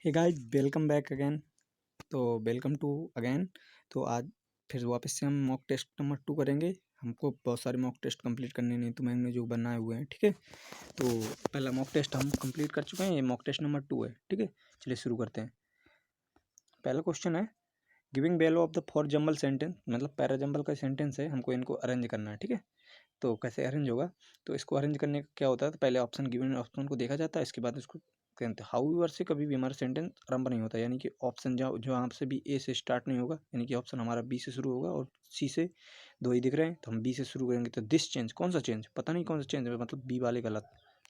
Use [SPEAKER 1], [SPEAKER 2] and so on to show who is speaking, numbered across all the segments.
[SPEAKER 1] हे guys welcome back again. तो welcome to again. तो आज फिर वापस से हम मॉक टेस्ट नंबर 2 करेंगे। हमको बहुत सारे मॉक टेस्ट कंप्लीट करने नहीं तो मैंने जो बनाए हुए हैं, ठीक है। तो पहला मॉक टेस्ट हम कंप्लीट कर चुके हैं, ये मॉक टेस्ट नंबर 2 है, ठीक है। चलिए शुरू करते हैं। पहला क्वेश्चन है giving value of the four jumble sentence, मतलब पैराजंबल का सेंटेंस है, हमको इनको अरेंज करना है, ठीक है। तो कैसे अरेंज होगा, तो इसको अरेंज करने का क्या होता है, तो पहले ऑप्शन गिवन ऑप्शन को देखा जाता है, इसके बाद इसको कहते हैं। हाउएवर से कभी भी हमारा सेंटेंस आरंभ नहीं होता, यानी कि ऑप्शन जो जो यहाँ से भी ए से स्टार्ट नहीं होगा, यानी कि ऑप्शन हमारा बी से शुरू होगा और सी से दो ही दिख रहे हैं तो हम बी से शुरू करेंगे। तो दिस चेंज, कौन सा चेंज, पता नहीं कौन सा चेंज है, मतलब बी वाले गलत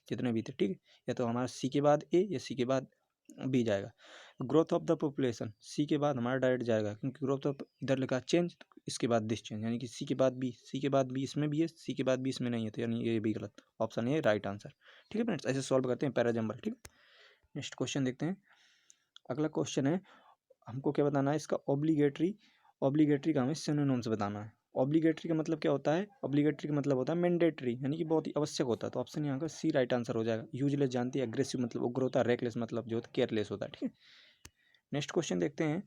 [SPEAKER 1] जितने भी थे, ठीक है। या तो हमारा सी के बाद ए या सी के बाद बी जाएगा। ग्रोथ ऑफ द पॉपुलेशन, सी के बाद हमारा डायरेक्ट जाएगा, क्योंकि ग्रोथ ऑफ इधर लिखा चेंज, इसके बाद दिस चेंज, यानी कि सी के बाद बी, सी के बाद बी इसमें भी है, सी के बाद बी इसमें नहीं है, तो यानी ये भी गलत, ऑप्शन ए राइट आंसर, ठीक है फ्रेंड्स। ऐसे सॉल्व करते हैं पैराजंबल, ठीक है। नेक्स्ट क्वेश्चन देखते हैं। अगला क्वेश्चन है, हमको क्या बताना है, इसका ऑब्लिगेटरी, ऑब्लिगेटरी का हमें सिनोनिम्स बताना है। ऑब्लिगेटरी का मतलब क्या होता है, ऑब्लिगेटरी का मतलब होता है मैंडेटरी, यानी कि बहुत ही आवश्यक होता है, तो ऑप्शन यहाँ का सी राइट आंसर हो जाएगा। यूजलेस जानती है, एग्रेसिव मतलब उग्र होता है, रेकलेस मतलब जो होता है केयरलेस होता है, ठीक है। नेक्स्ट क्वेश्चन देखते हैं।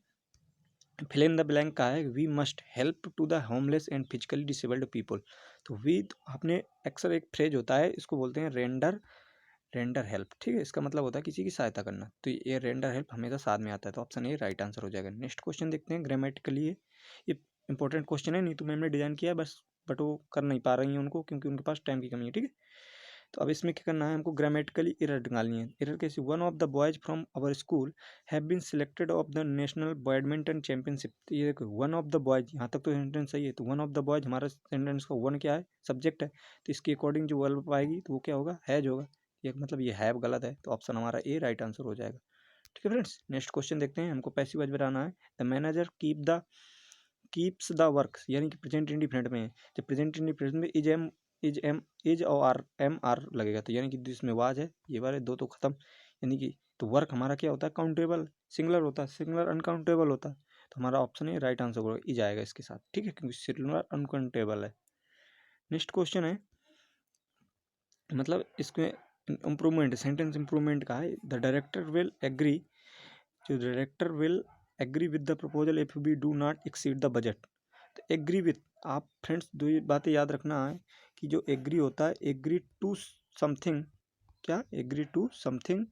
[SPEAKER 1] फिल इन द ब्लैंक का है, we must help to the homeless and physically disabled people. तो वी आपने अक्सर एक फ्रेज होता है, इसको बोलते हैं रेंडर हेल्प, ठीक है। इसका मतलब होता है किसी की सहायता करना, तो ये रेंडर हेल्प हमेशा साथ में आता है, तो ऑप्शन ए राइट आंसर हो जाएगा। नेक्स्ट क्वेश्चन देखते हैं। ग्रामेटिकली ये इंपॉर्टेंट क्वेश्चन है, नहीं तो मैम ने डिजाइन किया बस, बट वो कर नहीं पा रही हैं उनको, क्योंकि उनके पास टाइम की कमी है, ठीक है। तो अब इसमें क्या करना है, हमको ग्रामेटिकली एरर निकालनी है। एरर कैसी, one of the boys from our school have been selected of the national badminton championship. तो ये देखो वन ऑफ द बॉयज, यहाँ तक तो सेंटेंस सही है, तो वन ऑफ द बॉयज हमारा सेंटेंस का वन क्या है, सब्जेक्ट है, तो इसके अकॉर्डिंग जो वर्ब आएगी तो वो क्या होगा, हैज होगा। ये मतलब ये हैव गलत है, तो ऑप्शन हमारा ए राइट आंसर हो जाएगा, ठीक है फ्रेंड्स। नेक्स्ट क्वेश्चन देखते हैं। हमको पैसिव वॉइस बनाना है। The manager keeps the work, यानी कि प्रेजेंट इंडिफिनिट में है। जब प्रेजेंट इंडिफिनिट में इज और आर एम आर लगेगा, तो यानी कि जिसमें वाज है, ये वाले दो तो खत्म, यानी कि तो वर्क हमारा क्या होता है, काउंटेबल सिंगुलर होता है, सिंगुलर अनकाउंटेबल होता है, तो हमारा ऑप्शन है राइट आंसर होगा, ई जाएगा इसके साथ, ठीक है, क्योंकि सिंगुलर अनकाउंटेबल है। नेक्स्ट क्वेश्चन है, मतलब इसमें इम्प्रूवमेंट, सेंटेंस इम्प्रूवमेंट का है। द डायरेक्टर विल एग्री, जो director will agree with the proposal if we do not exceed the budget. तो एग्री विथ, आप फ्रेंड्स दो ये बातें याद रखना है कि जो एग्री होता है, एग्री टू समथिंग, क्या, agree to something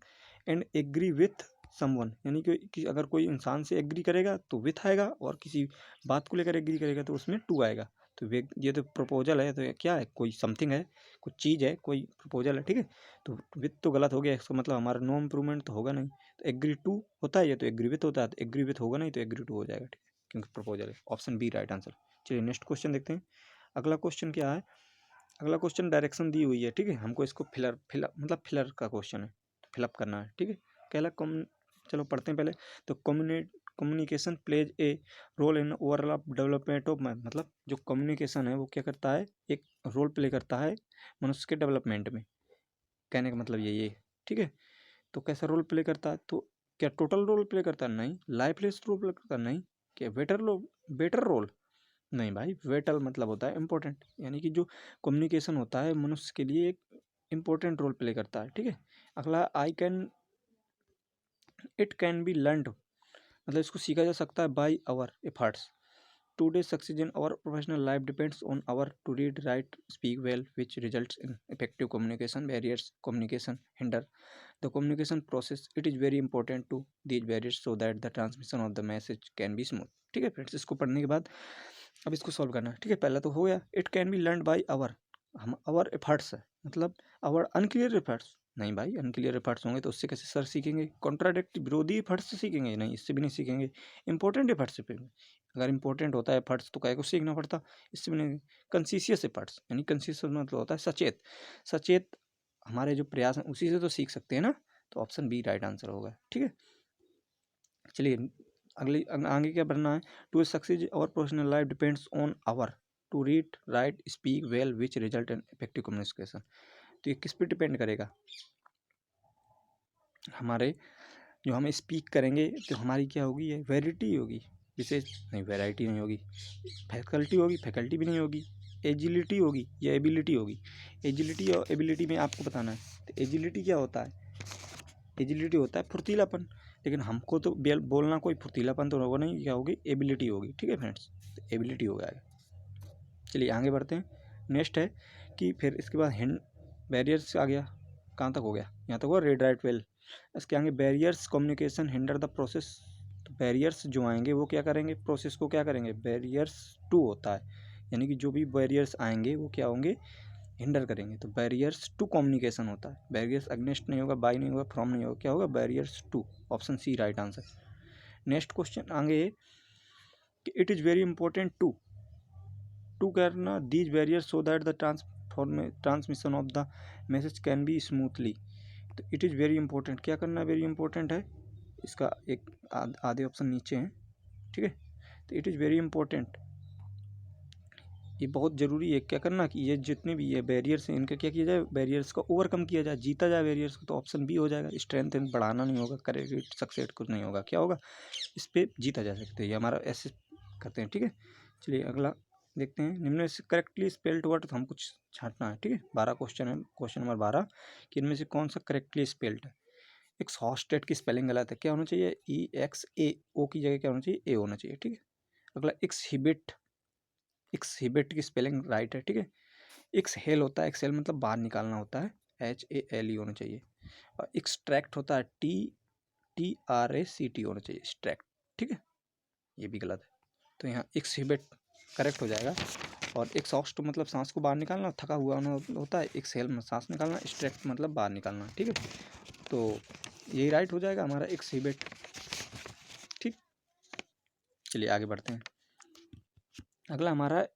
[SPEAKER 1] and agree with someone, यानी कि अगर कोई इंसान से एग्री करेगा तो विथ आएगा, और किसी बात को लेकर एग्री करेगा तो उसमें टू आएगा। तो ये तो प्रपोजल है, तो ये क्या है, कोई समथिंग है, कुछ चीज़ है, कोई प्रपोजल है, ठीक है। तो विथ तो गलत हो गया, इसका मतलब हमारा नो इम्प्रूवमेंट तो होगा नहीं। तो एग्री टू होता है ये, तो एग्री विथ होता है, तो एग्री विथ होगा नहीं, तो एग्री टू हो जाएगा, ठीक है, क्योंकि प्रपोजल है। Option B right answer. चलिए नेक्स्ट क्वेश्चन देखते हैं। अगला क्वेश्चन क्या है, अगला क्वेश्चन डायरेक्शन दी हुई है, ठीक है, हमको इसको फिलर का क्वेश्चन है, फिलअप करना है, ठीक है। पहला चलो पढ़ते हैं पहले। तो communication plays a role in overall development of man, मतलब जो कम्युनिकेशन है वो क्या करता है, एक रोल प्ले करता है मनुष्य के डेवलपमेंट में, कहने का मतलब ये, ठीक है। तो कैसा रोल प्ले करता है, तो क्या टोटल रोल प्ले करता है, नहीं। लाइफलेस रोल प्ले करता है, नहीं। क्या बेटर रोल, नहीं भाई। वेटल मतलब होता है इंपॉर्टेंट, यानी कि जो कम्युनिकेशन होता है मनुष्य के लिए एक इंपॉर्टेंट रोल प्ले करता है, ठीक है। अगला इट कैन बी लर्नड, मतलब इसको सीखा जा सकता है by our efforts. Today success in our professional life depends on our to read write speak well which results in effective communication barriers communication hinder the communication process. It is very important to these barriers so that the transmission of the message can be smooth, ठीक है friends. इसको पढ़ने के बाद अब इसको solve करना है, ठीक है। पहला तो हो गया, it can be learn by our, हम आवर एफर्ट्स है, मतलब आवर अनक्लियर एफर्ट्स, नहीं भाई, अनक्लियर एफर्ट्स होंगे तो उससे कैसे सर सीखेंगे, कॉन्ट्राडिक्ट विरोधी एफर्ट्स से सीखेंगे, नहीं, इससे भी नहीं सीखेंगे। इंपॉर्टेंट एफर्ट्स से, अगर इंपॉर्टेंट होता है एफर्ट्स तो क्या को सीखना पड़ता, इससे भी नहीं। कंसिशियस एफर्ट्स, यानी कंसिशियस मतलब होता है सचेत, सचेत हमारे जो प्रयास हैं उसी से तो सीख सकते हैं ना, तो ऑप्शन बी राइट आंसर होगा, ठीक है। चलिए आगे क्या बनना है, to succeed our professional life depends on our to read write speak well which result in effective communication. तो ये किस पे डिपेंड करेगा, हमारे जो हम स्पीक करेंगे तो हमारी क्या होगी, ये वेराइटी होगी, विशेष नहीं, वेराइटी नहीं होगी, फैकल्टी होगी, फैकल्टी भी नहीं होगी, एजिलिटी होगी या एबिलिटी होगी। एजिलिटी और एबिलिटी में आपको बताना है, तो एजिलिटी क्या होता है, एजिलिटी होता है फुर्तीलापन, लेकिन हमको तो बोलना कोई फुर्तीलापन तो होगा नहीं, क्या होगी, एबिलिटी होगी। ठीक है फ्रेंड्स, तो एबिलिटी हो गया। चलिए आगे बढ़ते हैं। नेक्स्ट है कि फिर इसके बाद हिंड बैरियर्स आ गया, कहाँ तक हो गया, यहाँ तक हुआ रीड राइट वेल। इसके आगे barriers communication hinder the process. तो बैरियर्स जो आएंगे वो क्या करेंगे, प्रोसेस को क्या करेंगे, बैरियर्स टू होता है, यानी कि जो भी बैरियर्स आएंगे वो क्या होंगे, हिंडर करेंगे। तो बैरियर्स टू कम्युनिकेशन होता है, बैरियर्स अगेंस्ट नहीं होगा, बाय नहीं होगा, फ्रॉम नहीं होगा, क्या होगा, barriers to. Option C right answer. Next question आगे कि it is very important to करना these barriers so that the transmission of the message can be smoothly. तो इट इज़ वेरी इंपॉर्टेंट, क्या करना वेरी इंपॉर्टेंट है, इसका एक आधे ऑप्शन नीचे हैं। ठीक है, तो इट इज़ वेरी इंपॉर्टेंट, ये बहुत ज़रूरी है क्या करना कि ये जितने भी ये बैरियर्स हैं इनका क्या किया जाए, बैरियर्स का ओवरकम किया जाए, जीता जाए बैरियर्स को। तो ऑप्शन बी हो जाएगा, स्ट्रेंथ बढ़ाना नहीं होगा, करेक्ट सक्सेस कुछ नहीं होगा, क्या होगा, इस पर जीता जा सकता है, ये हमारा ऐसे करते हैं। ठीक है, चलिए अगला देखते हैं। निम्न में से करेक्टली स्पेल्ड वर्ड, तो हम कुछ छांटना है। ठीक है, 12 क्वेश्चन है, क्वेश्चन नंबर 12 कि इनमें से कौन सा करेक्टली स्पेल्ड है। एक्सहॉस्टेड की स्पेलिंग गलत है, क्या होना चाहिए, EXAO की जगह क्या होना चाहिए, ए होना चाहिए। ठीक है, अगला एक्सहिबिट की स्पेलिंग राइट है। ठीक है, एक्सहेल होता है, एक्सहेल मतलब बाहर निकालना होता है, HALE होना चाहिए। और एक्सट्रैक्ट होता है, TRACT होना चाहिए, एक्सट्रैक्ट। ठीक है, ये भी गलत है, तो यहाँ एक्सहिबिट करेक्ट हो जाएगा। और एक्सहॉस्ट मतलब सांस को बाहर निकालना, थका हुआ होता है, एक्सहेल में सांस निकालना, एक्सट्रैक्ट मतलब बाहर निकालना। ठीक है, तो यही राइट हो जाएगा हमारा एक्सहिबिट। ठीक, चलिए आगे बढ़ते हैं। अगला हमारा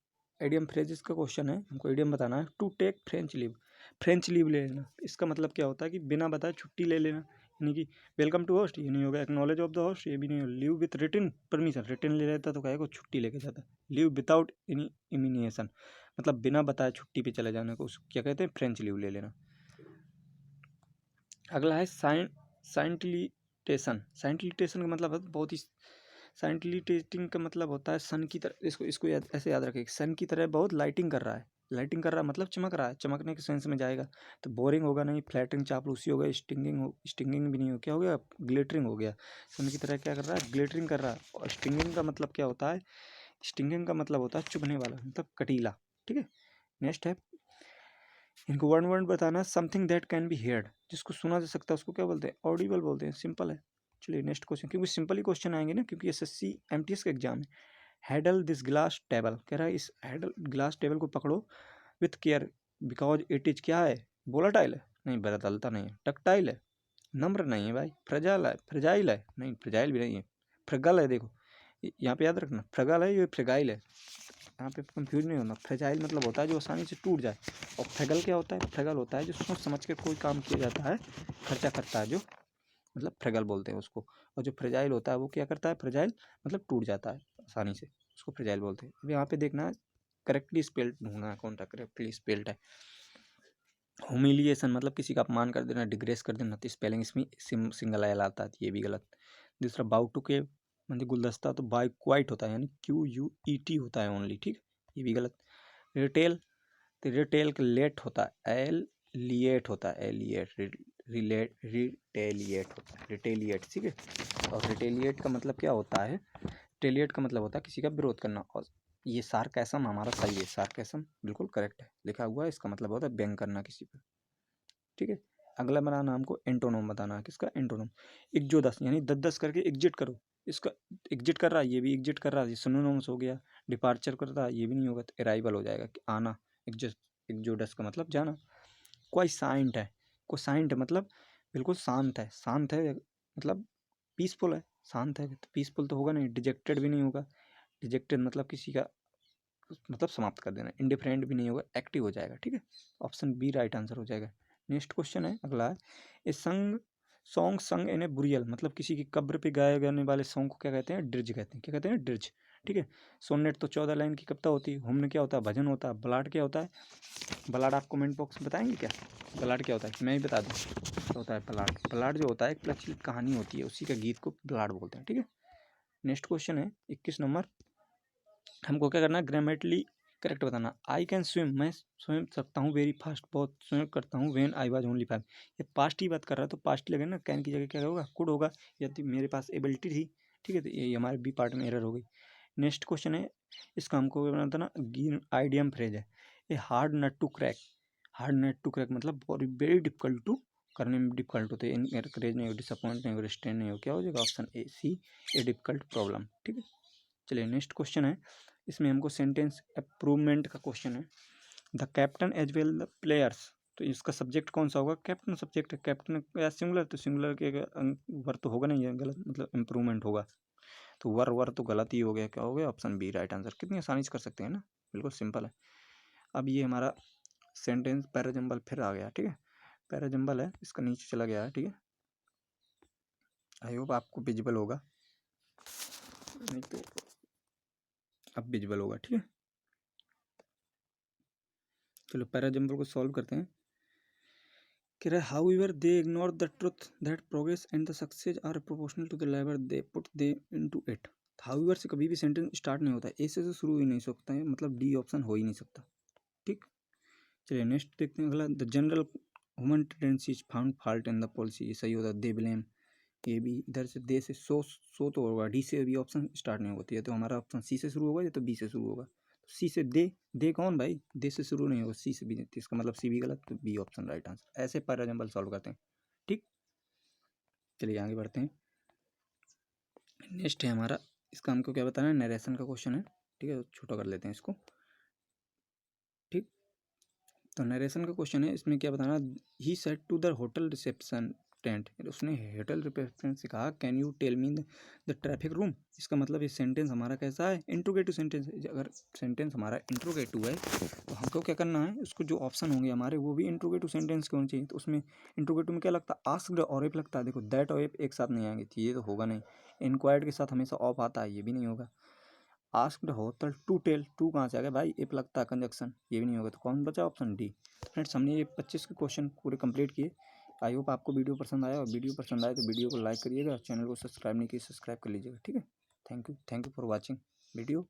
[SPEAKER 1] एडियम फ्रेजेस का क्वेश्चन है, हमको एडियम बताना है। To take French leave, French leave ले लेना, इसका मतलब क्या होता है कि बिना बताए छुट्टी ले लेना, यानी कि वेलकम टू होस्ट ये नहीं होगा, एक्नॉलेज ऑफ द होस्ट ये भी नहीं होगा, leave with written permission, written ले लेता तो कहेगा छुट्टी लेके जाता। लीव विदाउट एनी इमिनेशन मतलब बिना बताए छुट्टी पे चले जाने को क्या कहते हैं, फ्रेंच लीव ले लेना। अगला है साइंटिलिटेशन, साइंटिलिटेशन का मतलब बहुत ही, साइंटिलिटेटिंग का मतलब होता है सन की तरह, इसको ऐसे याद रखें, सन की तरह बहुत लाइटिंग कर रहा है, लाइटिंग कर रहा है मतलब चमक रहा है, चमकने के सेंस में जाएगा। तो बोरिंग होगा नहीं, फ्लैटरिंग चापलूसी होगा, स्टिंगिंग भी नहीं हो, क्या हो गया, ग्लिटरिंग हो गया। सन की तरह क्या कर रहा है, ग्लिटरिंग कर रहा है। और स्टिंगिंग का मतलब क्या होता है, स्टिंगिंग का मतलब होता है चुभने वाला, मतलब कटीला। ठीक है, नेक्स्ट है, इनको वन वर्ड बताना, something that can be heard, जिसको सुना जा सकता है उसको क्या बोलते हैं, ऑडिबल बोलते हैं, सिंपल है। चलिए नेक्स्ट क्वेश्चन, क्योंकि सिंपल ही क्वेश्चन आएंगे ना, क्योंकि SSC MTS का एग्जाम है। हैंडल दिस ग्लास टेबल, कह रहा है इस हैंडल ग्लास टेबल को पकड़ो with care because it is क्या है, वोलाटाइल है, नहीं बदलता नहीं है, डक्टाइल है, नम्र नहीं है भाई, फ्रेजाइल है, नहीं फ्रेजाइल भी नहीं है, फ्रेगल है। देखो यहाँ पे याद रखना, फ्रेगल है, ये फ्रेगाइल है, यहाँ पे कंफ्यूज नहीं होना। फ्रेजाइल मतलब होता है जो आसानी से टूट जाए, और फ्रेगल क्या होता है, फ्रेगल होता है जो सोच समझ के कोई काम किया जाता है, खर्चा करता है जो, मतलब फ्रेगल बोलते हैं उसको। और जो फ्रेजाइल होता है वो क्या करता है, फ्रेजाइल मतलब टूट जाता है आसानी से, उसको फ्रेजाइल बोलते हैं। अब यहाँ पे देखना है करेक्टली स्पेल्ड ढूंढना है, कौन सा करेक्टली स्पेल्ड है। ह्यूमिलिएशन मतलब किसी का अपमान कर देना, डिग्रेस कर देना, तो स्पेलिंग इसमें सिंगल एल आता है, ये भी गलत। दूसरा बाउटुके मतलब गुलदस्ता, तो बाई क्वाइट होता है, यानी QUET होता है ओनली। ठीक, ये भी गलत। रिटेल, तो रिटेल का लेट होता है, एलिएट होता है, एलिएट, रिटेलिएट होता है, रिटेलिएट। ठीक है, और रिटेलिएट का मतलब क्या होता है, रिटेलिएट का मतलब होता है किसी का विरोध करना। और ये सार्केसम हमारा सही है, सार्केसम बिल्कुल करेक्ट है, लिखा हुआ है, इसका मतलब होता है व्यंग करना किसी पर। ठीक है, अगला बनाना हमको एंटोनोम बताना है, किसका, एंटोनोम। इक्जोदस यानी 10-10 करके एग्जिट करो, इसका एग्जिट कर रहा है, ये भी एग्जिट कर रहा है, ये सिनोनिम्स हो गया। डिपार्चर कर रहा है, ये भी नहीं होगा, तो अराइवल हो जाएगा कि आना। एक्जोडस का मतलब जाना। कोई साइंट है, को साइंट मतलब बिल्कुल शांत है, शांत है मतलब पीसफुल है, शांत है, तो पीसफुल तो होगा नहीं। डिजेक्टेड भी नहीं होगा, डिजेक्टेड मतलब किसी का मतलब समाप्त कर देना। इंडिफरेंट भी नहीं होगा, एक्टिव हो जाएगा। ठीक है, ऑप्शन बी राइट आंसर हो जाएगा। नेक्स्ट क्वेश्चन है अगला है, ए सॉन्ग संग इन ए बुरियल मतलब किसी की कब्र पे गाए जाने वाले सॉन्ग को क्या कहते हैं, ड्रिज कहते हैं, क्या कहते हैं, ड्रिज। ठीक है, सोनेट तो 14 लाइन की कविता होती है, हुम्न क्या होता है, भजन होता है, बलाड क्या होता है, बलाड आप कमेंट बॉक्स में बताएंगे क्या, बलाड क्या होता है, मैं ही बता दूँ, क्या होता है बलाड। बलाड जो होता है एक प्रचलित कहानी होती है, उसी का गीत को बलाड बोलते हैं। ठीक है, नेक्स्ट क्वेश्चन है 21 नंबर, हमको क्या करना है, करेक्ट बताना। आई कैन स्विम, मैं स्वयं सकता हूँ, वेरी फास्ट, बहुत स्वयं करता हूँ, वेन आई वॉज ओनली 5। ये पास्ट ही बात कर रहा है तो पास्ट लगे ना, कैन की जगह क्या होगा, कुड होगा, यदि मेरे पास एबिलिटी थी, ठीक है, तो ये हमारे बी पार्ट में एरर हो गई। नेक्स्ट क्वेश्चन है, इस काम को बनाता ना, आइडियम फ्रेज है, a hard nut to crack, hard nut to crack मतलब वेरी डिफिकल्ट टू, करने में डिफिकल्ट होते हैं, इनकरेज नहीं हो, डिसअपॉइंट नहीं हो, रिस्ट्रेन नहीं हो, क्या हो जाएगा option A C, a difficult problem, ठीक है। चलिए नेक्स्ट क्वेश्चन है, इसमें हमको सेंटेंस अप्रूवमेंट का क्वेश्चन है, the captain as well the players, तो इसका सब्जेक्ट कौन सा होगा, कैप्टन सब्जेक्ट है, कैप्टन या सिंगुलर, तो सिंगुलर के वर्ड तो होगा नहीं है, गलत, मतलब इम्प्रूवमेंट होगा, तो वर तो गलत ही हो गया, क्या हो गया ऑप्शन बी राइट आंसर। कितनी आसानी से कर सकते हैं ना, बिल्कुल सिंपल है। अब ये हमारा सेंटेंस पैराजम्बल फिर आ गया, ठीक है, पैराजम्बल है, इसका नीचे चला गया है, ठीक है, आई होप आपको विजिबल होगा, नहीं तो अब विजिबल होगा, ठीक है। चलो पैराजम्बल को सॉल्व करते हैं। कह रहा है however they ignore the truth that progress and the success are proportional to the labour they put they into it. However से कभी भी सेंटेंस स्टार्ट नहीं होता, ए से तो शुरू ही नहीं सकता है, मतलब डी ऑप्शन हो ही नहीं सकता, ठीक। चलिए नेक्स्ट देखते हैं अगला, the general human tendencies found fault in the policy, ये सही होता है, दे ब्लेम, ये भी इधर से दे से सो तो होगा, डी से भी ऑप्शन स्टार्ट नहीं होती है, तो हमारा ऑप्शन सी से शुरू होगा या तो बी से शुरू होगा, सी से दे कौन भाई, दे से शुरू नहीं होगा, सी से भी, तो इसका मतलब सी भी गलत, तो बी ऑप्शन राइट आंसर। ऐसे पर एग्जाम्पल सॉल्व करते हैं, ठीक। चलिए आगे बढ़ते हैं। नेक्स्ट है हमारा, इसका हमको क्या बताना है, नरेशन का क्वेश्चन है, ठीक है, छोटा कर लेते हैं इसको, ठीक। तो नरेशन का क्वेश्चन है, इसमें क्या बताना, he said to the hotel reception tent, उसने होटल रिसेप्शन से कहा can you tell me the traffic room. इसका मतलब ये सेंटेंस हमारा कैसा है, इंट्रोगेटिव सेंटेंस है। अगर सेंटेंस हमारा इंट्रोगेटिव है तो हमको क्या करना है, उसको जो ऑप्शन होंगे हमारे वो भी इंट्रोगेटिव सेंटेंस के होने चाहिए। तो उसमें इंट्रोगेटिव में क्या लगता है, आस्क्ड और इफ लगता है, देखो दैट और इफ एक साथ नहीं आएंगे, तो ये तो होगा नहीं। इंक्वायर्ड के साथ हमेशा ऑफ आता है, ये भी नहीं होगा। Asked hotel to tell, to कहाँ से आ गया भाई, इफ लगता है कंजक्शन, ये भी नहीं होगा, तो कौन बचा ऑप्शन डी। फ्रेंड्स हमने ये 25 के क्वेश्चन पूरे कंप्लीट किए। आई होप आपको वीडियो पसंद आया, और वीडियो पसंद आए तो वीडियो को लाइक करिएगा, चैनल को सब्सक्राइब नहीं किया सब्सक्राइब कर लीजिएगा, ठीक है। Thank you for watching video.